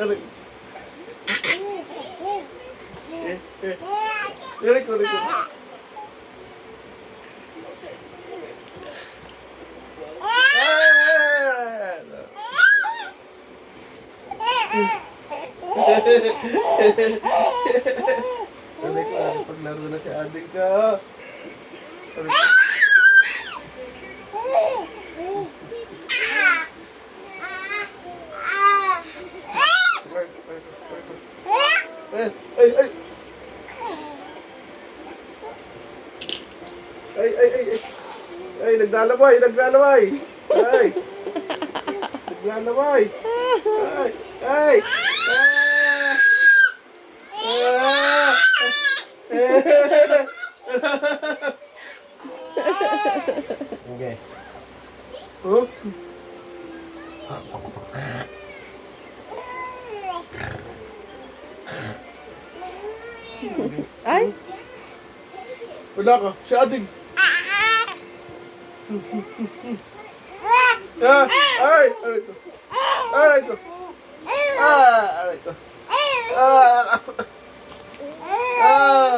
Aray. Aray ko. Aray ko, paglaro na si ading ka. Aray ko. Ay, naglalaway. Ay. Naglalaway. Ay. Okay. Oh. Ay! Wala ka. Si ading. Ay! Aray ko.